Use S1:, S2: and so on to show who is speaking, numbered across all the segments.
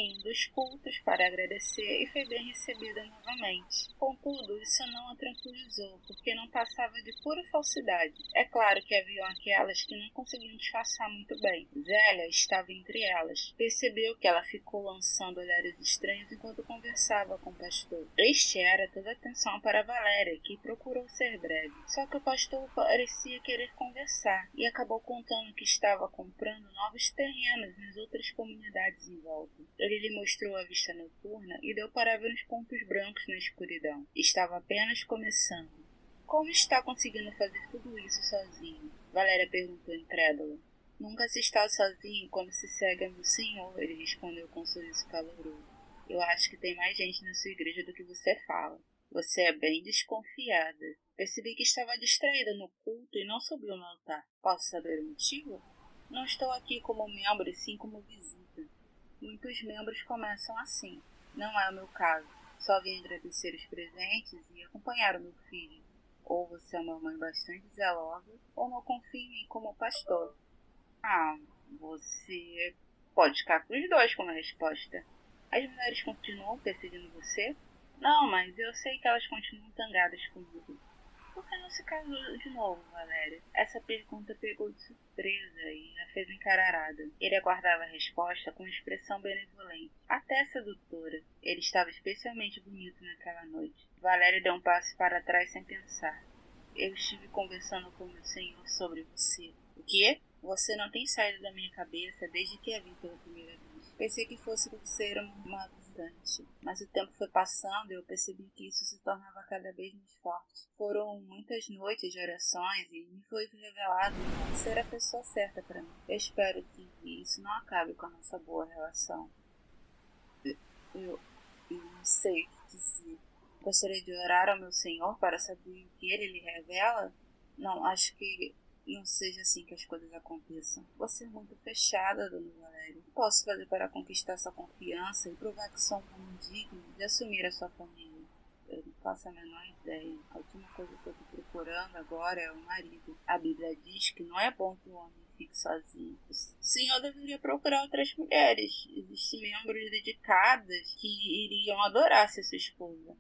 S1: em um dos cultos para agradecer e foi bem recebida novamente. Contudo, isso não a tranquilizou, porque não passava de pura falsidade. É claro que haviam aquelas que não conseguiam disfarçar muito bem. Zélia estava entre elas. Percebeu que ela ficou lançando olhares estranhos enquanto conversava com o pastor. Este era toda atenção para Valéria, que procurou ser breve. Só que o pastor parecia querer conversar e acabou contando que estava comprando novos terrenos nas outras comunidades em volta. Ele lhe mostrou a vista noturna e deu para ver uns pontos brancos na escuridão. Estava apenas começando. Como está conseguindo fazer tudo isso sozinho? Valéria perguntou incrédula. Nunca se está sozinho quando se segue a meu senhor, ele respondeu com um sorriso caloroso. Eu acho que tem mais gente na sua igreja do que você fala. Você é bem desconfiada. Percebi que estava distraída no culto e não subiu no altar. Posso saber o motivo? Não estou aqui como membro e sim como visita. Muitos membros começam assim. Não é o meu caso. Só vim agradecer os presentes e acompanhar o meu filho. Ou você é uma mãe bastante zelosa, ou não confia em mim como pastor. Você pode ficar com os dois como resposta. As mulheres continuam perseguindo você? Não, mas eu sei que elas continuam zangadas comigo. Por que não se casou de novo, Valéria? Essa pergunta pegou de surpresa e a fez encararada. Ele aguardava a resposta com expressão benevolente, até sedutora. Ele estava especialmente bonito naquela noite. Valéria deu um passo para trás sem pensar. Eu estive conversando com meu senhor sobre você. O quê? Você não tem saído da minha cabeça desde que a vi pela primeira vez. Pensei que fosse por ser uma visitante, mas o tempo foi passando e eu percebi que isso se tornava cada vez mais forte. Foram muitas noites de orações e me foi revelado ser a pessoa certa para mim. Eu espero que isso não acabe com a nossa boa relação. Eu não sei o que dizer. Gostaria de orar ao meu Senhor para saber o que ele lhe revela? Não, acho que não seja assim que as coisas aconteçam. Você é muito fechada, dona Valéria. O que posso fazer para conquistar sua confiança e provar que sou um homem digno de assumir a sua família? Eu não faço a menor ideia. A última coisa que eu estou procurando agora é o marido. A Bíblia diz que não é bom que o homem fique sozinho. O senhor deveria procurar outras mulheres. Existem membros dedicadas que iriam adorar ser sua esposa.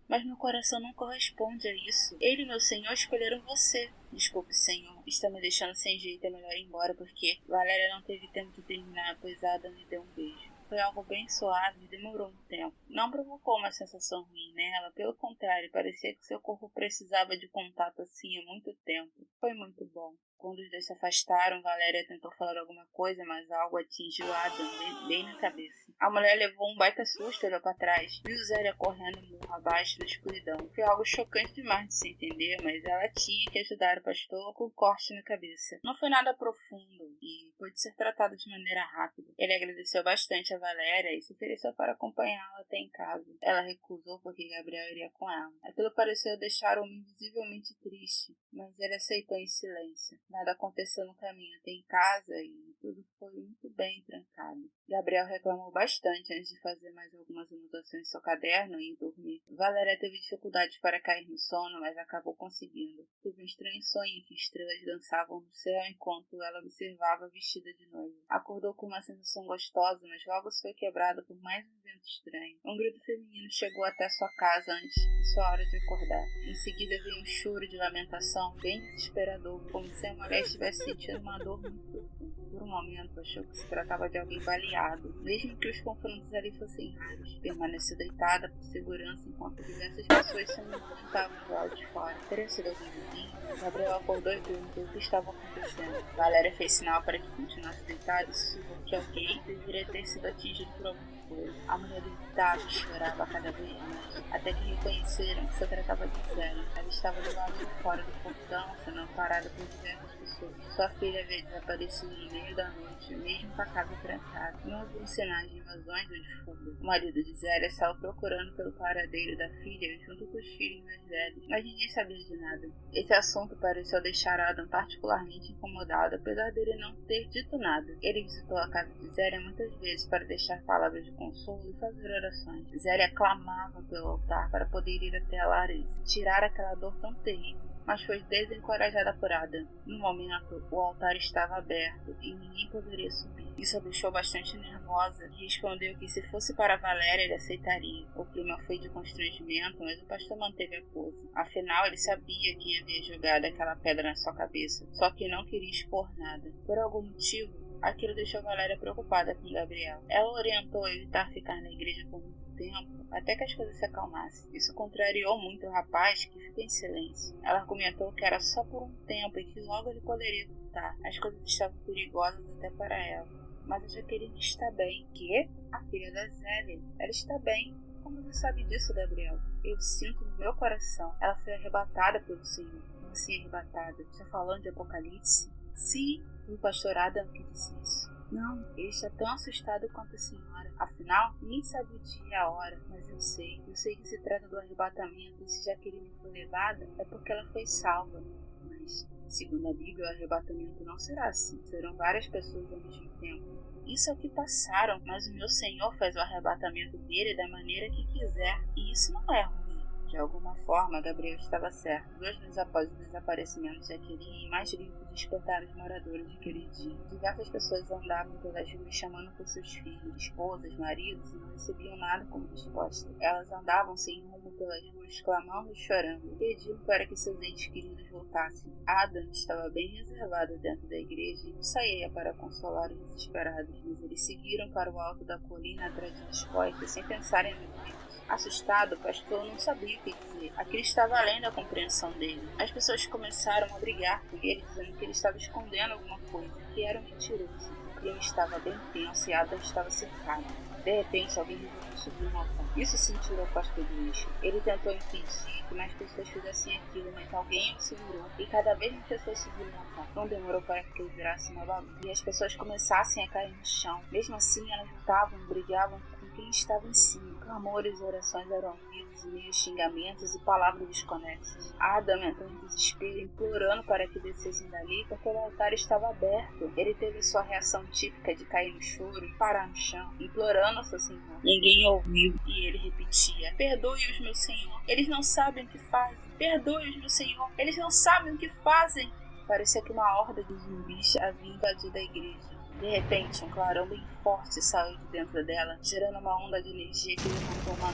S1: Mas meu coração não corresponde a isso. Ele e meu senhor escolheram você. Desculpe, senhor. Está me deixando sem jeito. É melhor ir embora porque Valéria não teve tempo de terminar, pois Adam me deu um beijo. Foi algo bem suave e demorou um tempo. Não provocou uma sensação ruim nela, pelo contrário, parecia que seu corpo precisava de contato assim há muito tempo. Foi muito bom. Quando os dois se afastaram, Valéria tentou falar alguma coisa, mas algo atingiu Adam bem na cabeça. A mulher levou um baita susto e olhou para trás. Viu Zélia correndo morro abaixo na escuridão. Foi algo chocante demais de se entender, mas ela tinha que ajudar o pastor com um corte na cabeça. Não foi nada profundo e pôde ser tratado de maneira rápida. Ele agradeceu bastante a Valéria e se ofereceu para acompanhá-la até em casa. Ela recusou porque Gabriel iria com ela. Aquilo pareceu deixar o homem visivelmente triste, mas ele aceitou em silêncio. Nada aconteceu no caminho até em casa e tudo foi muito bem trancado. Gabriel reclamou bastante antes de fazer mais algumas anotações em seu caderno e ir dormir. Valéria teve dificuldades para cair no sono, mas acabou conseguindo. Teve um estranho sonho em que estrelas dançavam no céu enquanto ela observava vestida de noiva. Acordou com uma sensação gostosa, mas logo se foi quebrada por mais um vento estranho. Um grito feminino chegou até sua casa antes de sua hora de acordar. Em seguida veio um choro de lamentação bem desesperador, como se a mulher estivesse sentindo uma dor muito profunda. Por um momento achou que se tratava de alguém baleado, mesmo que os confrontos ali fossem raros. Permaneceu deitada por segurança enquanto diversas pessoas se manifestavam do lado de fora. Teria sido algum vizinho? Gabriel acordou e perguntou o que estava acontecendo. Valéria fez sinal para que continuasse deitada e sussurrou que alguém deveria ter sido atingido por alguma coisa. A mulher gritava e chorava cada vez mais, até que reconheceram que se tratava de Zélia. Ela estava do lado de fora do portão, sendo amparada por diversas pessoas. Sua filha havia desaparecido no meio da noite, mesmo com a casa trancada. Não havia sinais de invasões ou de fuga. O marido de Zélia estava procurando pelo paradeiro da filha junto com os filhos mais velhos, mas ninguém sabia de nada. Esse assunto pareceu deixar Adam particularmente incomodado, apesar dele não ter dito nada. Ele visitou a casa de Zélia muitas vezes para deixar palavras de consolo e fazer orações. Zélia clamava pelo altar para poder ir até a Larissa, tirar aquela dor tão terrível. mas foi desencorajada por Adam. No momento, o altar estava aberto e ninguém poderia subir. Isso a deixou bastante nervosa e respondeu que se fosse para Valéria ele aceitaria. O clima foi de constrangimento, mas o pastor manteve a pose. Afinal, ele sabia quem havia jogado aquela pedra na sua cabeça, só que não queria expor nada. Por algum motivo, aquilo deixou Valéria preocupada com Gabriel. Ela orientou a evitar ficar na igreja por muito tempo, até que as coisas se acalmassem. Isso contrariou muito o rapaz, que ficou em silêncio. Ela argumentou que era só por um tempo e que logo ele poderia voltar. As coisas estavam perigosas até para ela. Mas a Jaqueline está bem. Que? A filha da Zélia. Ela está bem. Como você sabe disso, Gabriel? Eu sinto no meu coração. Ela foi arrebatada pelo Senhor. Como assim arrebatada? Está falando de Apocalipse? Sim, o pastor Adam que disse isso. Não, ele está tão assustado quanto a senhora. Afinal, ninguém sabe o dia e a hora, mas eu sei. Eu sei que se trata do arrebatamento e se Jaqueline foi levada, é porque ela foi salva. Mas, segundo a Bíblia, o arrebatamento não será assim. Serão várias pessoas ao mesmo tempo. Isso é o que passaram, mas o meu Senhor faz o arrebatamento dele da maneira que quiser. E isso não é ruim. De alguma forma, Gabriel estava certo. 2 meses após o desaparecimento de Jaqueline, mais gritos despertaram os moradores de Queridinho. Diversas pessoas andavam pelas ruas chamando por seus filhos, esposas, maridos e não recebiam nada como resposta. Elas andavam sem rumo pelas ruas, clamando e chorando, pedindo para que seus entes queridos voltassem. Adam estava bem reservado dentro da igreja e não saía para consolar os desesperados, mas eles seguiram para o alto da colina atrás de respostas sem pensarem no tempo. Assustado, o pastor não sabia o que dizer. Aquilo estava além da compreensão dele. As pessoas começaram a brigar com ele, dizendo que ele estava escondendo alguma coisa, que era um mentiroso. O clima estava bem tenso e Adam estava cercado. De repente, alguém resolveu subir no altar. Isso sim tirou o pastor do eixo. Ele tentou impedir que mais pessoas fizessem aquilo, mas alguém o segurou. E cada vez mais pessoas subiram no altar. Não demorou para que ele virasse uma bagunça. E as pessoas começassem a cair no chão. Mesmo assim, elas lutavam e brigavam com quem estava em cima. Clamores e orações eram ouvidos, e meio xingamentos e palavras desconexas. Adam entrou em desespero, implorando para que descessem dali, porque o altar estava aberto. Ele teve sua reação típica de cair no choro e parar no chão, implorando ao seu Senhor. Ninguém ouviu, e ele repetia: perdoe-os, meu Senhor, eles não sabem o que fazem. Perdoe-os, meu Senhor, eles não sabem o que fazem. Parecia que uma horda de zumbis havia invadido a igreja. De repente, um clarão bem forte saiu de dentro dela, gerando uma onda de energia que levantou uma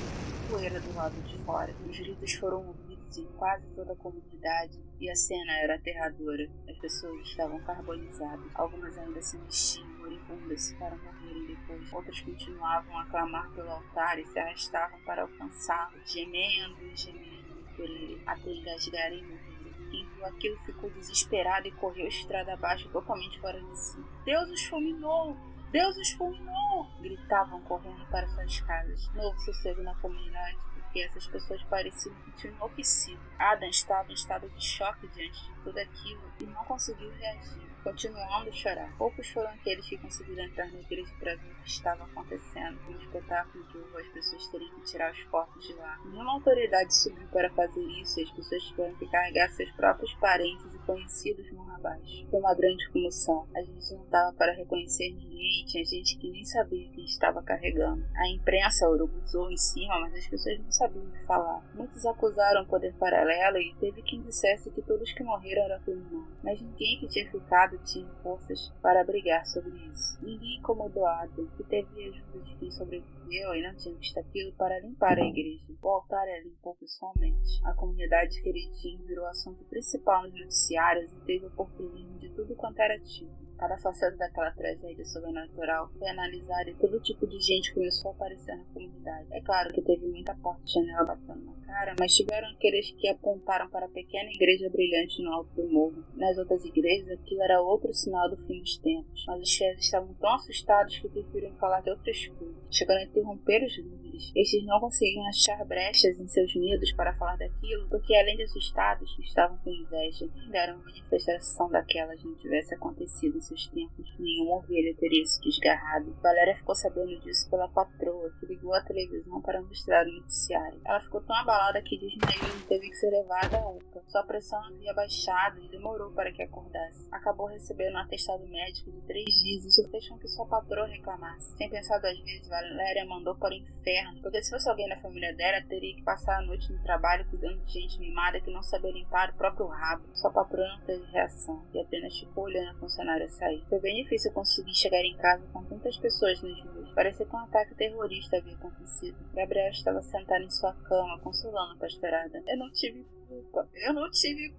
S1: poeira do lado de fora. Os gritos foram ouvidos em quase toda a comunidade e a cena era aterradora. As pessoas estavam carbonizadas. Algumas ainda se mexiam, moribundas, para morrerem depois. Outras continuavam a clamar pelo altar e se arrastavam para alcançá-lo, gemendo e gemendo por ele, até engasgarem e morrerem. Quem viu aquilo ficou desesperado e correu estrada abaixo, totalmente fora de si. Deus os fulminou! Deus os fulminou! Gritavam correndo para suas casas. Novo sossego na comunidade, porque essas pessoas pareciam enlouquecidas. Adam estava em estado de choque diante de tudo aquilo e não conseguiu reagir, continuando a chorar. Poucos foram aqueles que conseguiram entrar na igreja para ver o que estava acontecendo. Um espetáculo que houve as pessoas terem que tirar os corpos de lá. Nenhuma autoridade subiu para fazer isso e as pessoas tiveram que carregar seus próprios parentes e conhecidos morro abaixo. Foi uma grande comoção. A gente não estava para reconhecer ninguém e tinha gente que nem sabia quem estava carregando. A imprensa urubuzou em cima, mas as pessoas não sabiam o que falar. Muitos acusaram o poder paralelo e teve quem dissesse que todos que morreram eram criminosos. Mas ninguém que tinha ficado tinha forças para brigar sobre isso. Ninguém incomodou Adam, que teve ajuda de quem sobreviveu e não tinha visto aquilo para limpar a igreja. O altar era limpou pessoalmente. A comunidade Queridinho virou assunto principal nos noticiários e teve oportunismo de tudo quanto era tipo. Cada faceta daquela tragédia sobrenatural foi analisada e todo tipo de gente começou a aparecer na comunidade. É claro que teve muita porta de janela batendo na cara, mas tiveram aqueles que apontaram para a pequena igreja brilhante no alto do morro. Nas outras igrejas, aquilo era outro sinal do fim dos tempos, mas os fiéis estavam tão assustados que preferiram falar de outras coisas, chegando a interromper os líderes. Estes não conseguiam achar brechas em seus medos para falar daquilo, porque além de assustados, estavam com inveja. Quem dera uma manifestação daquelas não tivesse acontecido seus tempos, nenhuma ovelha teria se desgarrado. Valéria ficou sabendo disso pela patroa, que ligou a televisão para mostrar o noticiário. Ela ficou tão abalada que desmaiou e teve que ser levada à UPA. Sua pressão havia baixado e demorou para que acordasse. Acabou recebendo um atestado médico de 3 dias e isso fez com que sua patroa reclamasse. Sem pensar 2 vezes, Valéria mandou para o inferno, porque se fosse alguém da família dela, teria que passar a noite no trabalho cuidando de gente mimada que não sabia limpar o próprio rabo. Sua patroa não teve reação e apenas ficou olhando a funcionária sair. Foi bem difícil conseguir chegar em casa com tantas pessoas nas ruas. Parecia que um ataque terrorista havia acontecido. Gabriel estava sentado em sua cama, consolando a pastorada. Eu não tive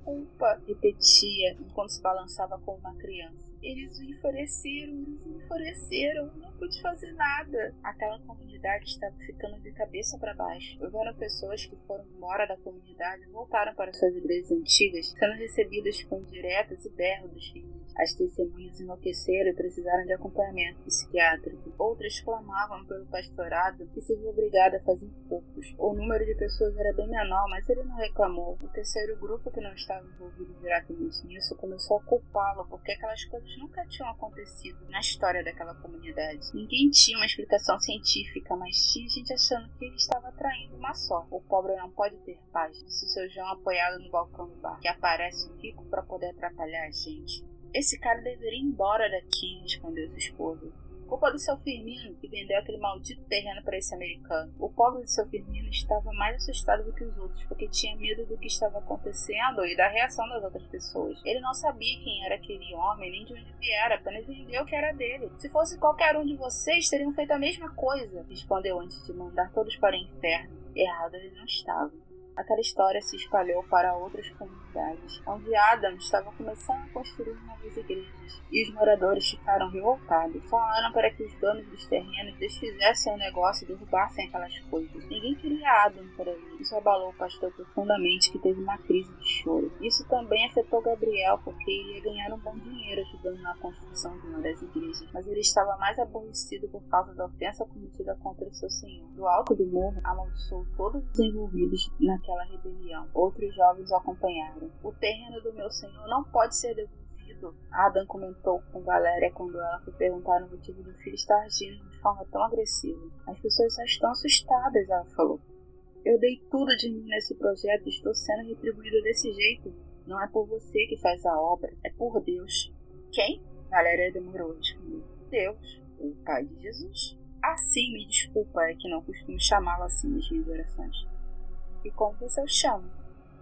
S1: culpa, repetia enquanto se balançava como uma criança. Eles me enfureceram, não pude fazer nada. Aquela comunidade estava ficando de cabeça para baixo. Houveram pessoas que foram embora da comunidade e voltaram para suas igrejas antigas, sendo recebidas com diretas e berros dos filhos. As testemunhas enlouqueceram e precisaram de acompanhamento psiquiátrico. Outras clamavam pelo pastorado, que se viu obrigado a fazer poucos. O número de pessoas era bem menor, mas ele não reclamou. O terceiro grupo, que não estava envolvido diretamente nisso, começou a culpá-lo porque aquelas coisas nunca tinham acontecido na história daquela comunidade. Ninguém tinha uma explicação científica, mas tinha gente achando que ele estava atraindo uma só. O pobre não pode ter paz, disse o seu João apoiado no balcão do bar, que aparece um rico para poder atrapalhar a gente. Esse cara deveria ir embora daqui, respondeu sua esposa. Culpa do seu Firmino, que vendeu aquele maldito terreno para esse americano. O pobre do seu Firmino estava mais assustado do que os outros, porque tinha medo do que estava acontecendo e da reação das outras pessoas. Ele não sabia quem era aquele homem, nem de onde viera, apenas vendeu o que era dele. Se fosse qualquer um de vocês, teriam feito a mesma coisa, respondeu antes de mandar todos para o inferno. Errado ele não estava. Aquela história se espalhou para outras comunidades, onde Adam estava começando a construir novas igrejas, e os moradores ficaram revoltados. Falaram para que os donos dos terrenos desfizessem o negócio e derrubassem aquelas coisas. Ninguém queria Adam por ali. Isso abalou o pastor profundamente, que teve uma crise de choro. Isso também afetou Gabriel, porque ele ia ganhar um bom dinheiro ajudando na construção de uma das igrejas, mas ele estava mais aborrecido por causa da ofensa cometida contra o seu senhor. Do alto do morro, amaldiçoou todos os envolvidos naquela rebelião. Outros jovens o acompanharam. O terreno do meu senhor não pode ser devolvido, Adam comentou com Valéria quando ela foi perguntar o motivo do filho estar agindo de forma tão agressiva. As pessoas só estão assustadas, ela falou. Eu dei tudo de mim nesse projeto e estou sendo retribuído desse jeito. Não é por você que faz a obra, é por Deus. Quem? Valéria demorou a responder. Deus, o Pai de Jesus. Sim, me desculpa, é que não costumo chamá-lo assim nas minhas orações. E como você o chama?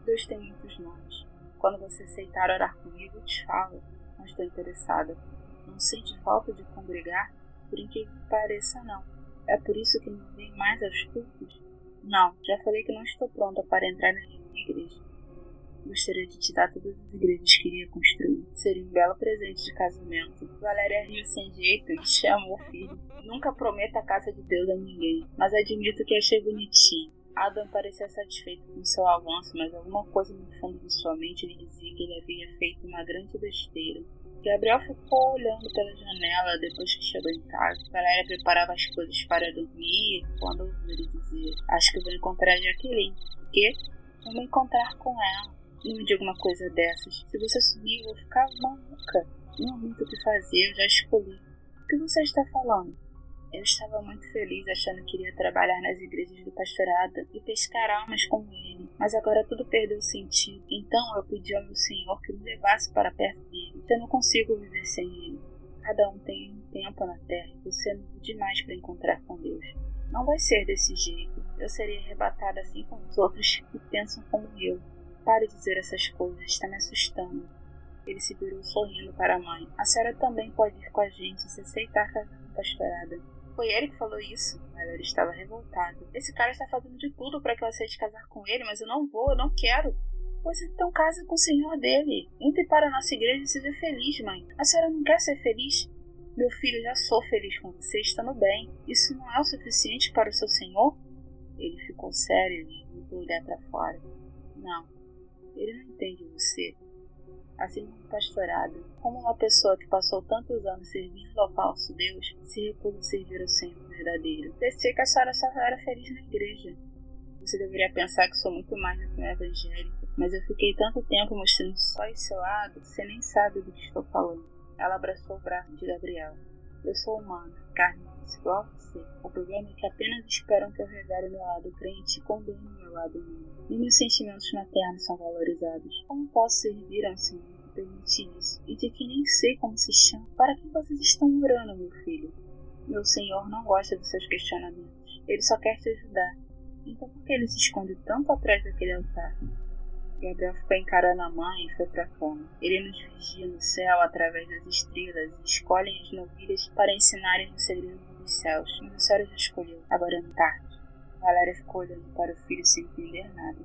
S1: Deus tem muitos nomes. Quando você aceitar orar comigo, eu te falo. Não estou interessada. Não sente falta de congregar? Por incrível que pareça, não. É por isso que não vem mais aos cultos? Não, já falei que não estou pronta para entrar na igreja. Gostaria de te dar todas as igrejas que iria construir. Seria um belo presente de casamento. Valéria riu sem jeito e chamou o filho. Nunca prometa a casa de Deus a ninguém, mas admito que achei bonitinho. Adam parecia satisfeito com seu avanço, mas alguma coisa no fundo de sua mente lhe dizia que ele havia feito uma grande besteira. Gabriel ficou olhando pela janela depois que chegou em casa. Valéria preparava as coisas para dormir quando ouviu ele dizer: Acho que vou encontrar a Jaqueline. O quê? Vou me encontrar com ela. Não me diga uma coisa dessas. Se você sumir, eu vou ficar maluca. Não há muito o que fazer, eu já escolhi. O que você está falando? Eu estava muito feliz achando que iria trabalhar nas igrejas do pastorado e pescar almas como ele, mas agora tudo perdeu sentido. Então eu pedi ao meu Senhor que me levasse para perto dele. Eu não consigo viver sem ele. Cada um tem um tempo na terra e você é novo demais para encontrar com Deus. Não vai ser desse jeito. Eu serei arrebatada assim como os outros que pensam como eu. Pare de dizer essas coisas, está me assustando. Ele se virou sorrindo para a mãe. A senhora também pode ir com a gente se aceitar casar com a pastorada. Foi ele que falou isso. Ela estava revoltada. Esse cara está fazendo de tudo para que eu aceite casar com ele, mas eu não vou, eu não quero. Pois então case com o senhor dele. Entre para a nossa igreja e seja feliz, mãe. A senhora não quer ser feliz? Meu filho, já sou feliz com você, estando bem. Isso não é o suficiente para o seu senhor? Ele ficou sério e voltou a olhar para fora. Não, ele não entende você. Assim como pastorado, como uma pessoa que passou tantos anos servindo ao falso Deus, se recusa a servir ao Senhor verdadeiro. Pensei que a senhora só era feliz na igreja. Você deveria pensar que sou muito mais do que um evangélico, mas eu fiquei tanto tempo mostrando só esse lado que você nem sabe do que estou falando. Ela abraçou o braço de Gabriel. Eu sou humana, carne igual a você. O problema é que apenas esperam que eu revele meu lado crente e condene meu lado humano. E meus sentimentos maternos são valorizados. Como posso servir a um senhor que permite isso? E de que nem sei como se chama? Para que vocês estão orando, meu filho? Meu senhor não gosta dos seus questionamentos. Ele só quer te ajudar. Então por que ele se esconde tanto atrás daquele altar? Gabriel ficou encarando a mãe e foi para a cama. Ele nos vigia no céu através das estrelas e escolhem as novilhas para ensinarem o segredo dos céus. Mas a senhora já escolheu. Agora é tarde. Valéria ficou olhando para o filho sem entender nada.